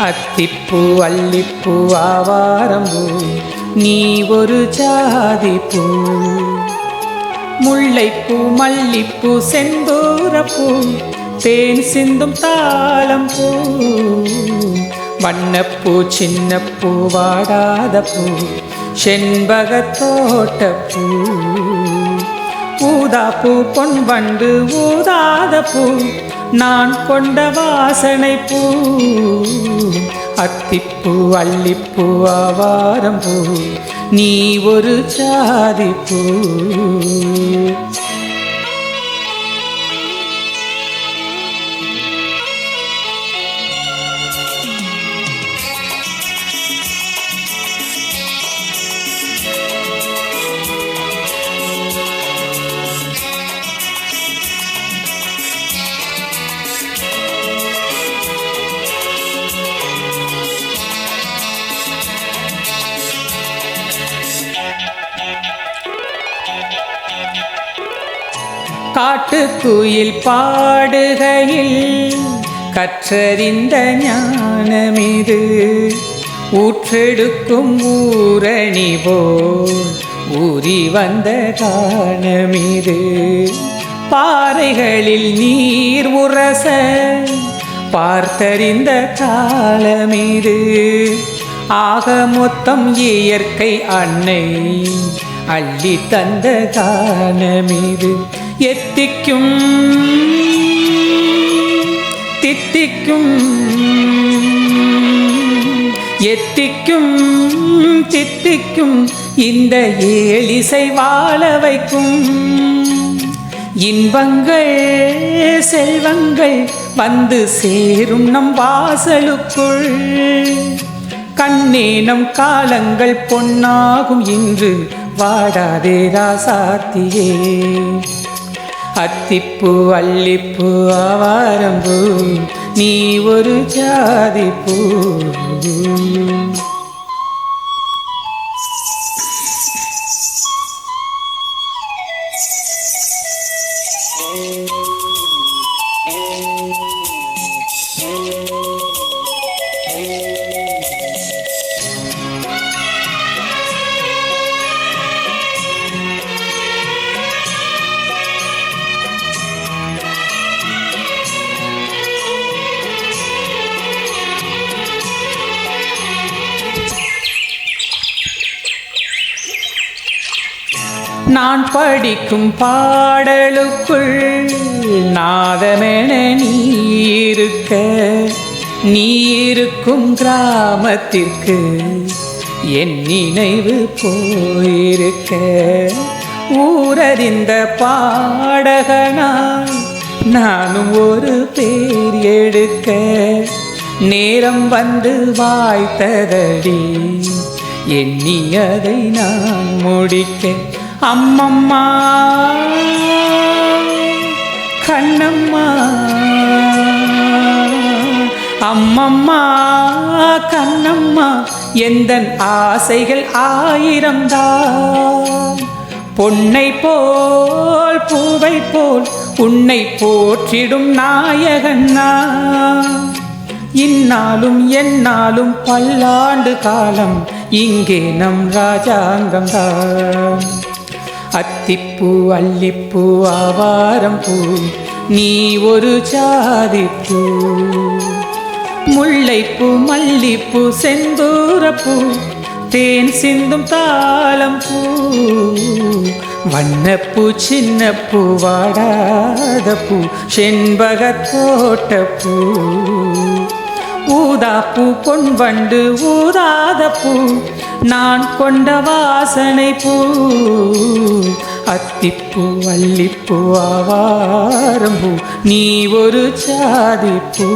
அத்திப்பூ அல்லிப்பூ ஆவாரம்பூ நீ ஒரு ஜாதிப்பூ. முல்லைப்பூ மல்லிப்பூ செந்தூரப்பூ தேன் சிந்தும் தாளம் பூ. வண்ணப்பூ சின்னப்பூ வாடாத பூ செண்பகத்தோட்டப்பூ. ஊதாப்பூ பொன்வண்டு ஊதாத பூ நான் கொண்ட வாசனை பூ. அத்திப்பூ அல்லிப்பூ ஆவாரம்பூ நீ ஒரு ஜாதிப்பூ. காட்டுக்குயில் பாடுகையில் கற்றறிந்த ஞானமிது. ஊற்றெடுக்கும் ஊரணி போல் ஊறி வந்த காணமிது. பாறைகளில் நீர் உரச பார்த்தறிந்த காலமிது. ஆக மொத்தம் இயற்கை அன்னை அள்ளி தந்த காணமிது. எத்திக்கும் தித்திக்கும் எத்திக்கும் தித்திக்கும் இந்த ஏழிசை வாழ வைக்கும். இன்பங்கள் செல்வங்கள் வந்து சேரும் நம் வாசலுக்குள். கண்ணே நம் காலங்கள் பொன்னாகும் இன்று வாடாதே ராசாத்தியே. அத்திப்பூ அல்லிப்பூ ஆவாரம்பூ நீ ஒரு ஜாதிப்பூ. நான் படிக்கும் பாடலுக்குள் நாதமென நீ இருக்க. நீ இருக்கும் கிராமத்திற்கு என் நினைவு போயிருக்க. ஊரறிந்த பாடகனாய் நானும் ஒரு பேர் எடுக்க. நேரம் வந்து வாய்த்ததடி எண்ணியதை நான் முடிக்க. அம்மம்மா கண்ணம்மா அம்மம்மா கண்ணம்மா எந்தன் ஆசைகள் 1000 தான். பொன்னை போல் பூவை போல் உன்னை போற்றிடும் நாயகன் நான். இந்நாளும் எந்நாளும் பல்லாண்டு காலம் இங்கே நம் ராஜாங்கம் தான். அத்திப்பூ அல்லிப்பூ ஆவாரம்பூ நீ ஒரு ஜாதிப்பூ. முல்லைப்பூ மல்லிப்பூ செந்தூரப்பூ தேன் சிந்தும் தாளம் பூ. வண்ணப்பூ சின்னப்பூ வாடாத பூ செண்பகத்தோட்டப்பூ. ஊதாப்பூ பொன்வண்டு ஊதாத பூ நான் கொண்ட வாசனை பூ. அத்திப்பூ அல்லிப்பூ ஆவாரம்பூ நீ ஒரு ஜாதிப்பூ.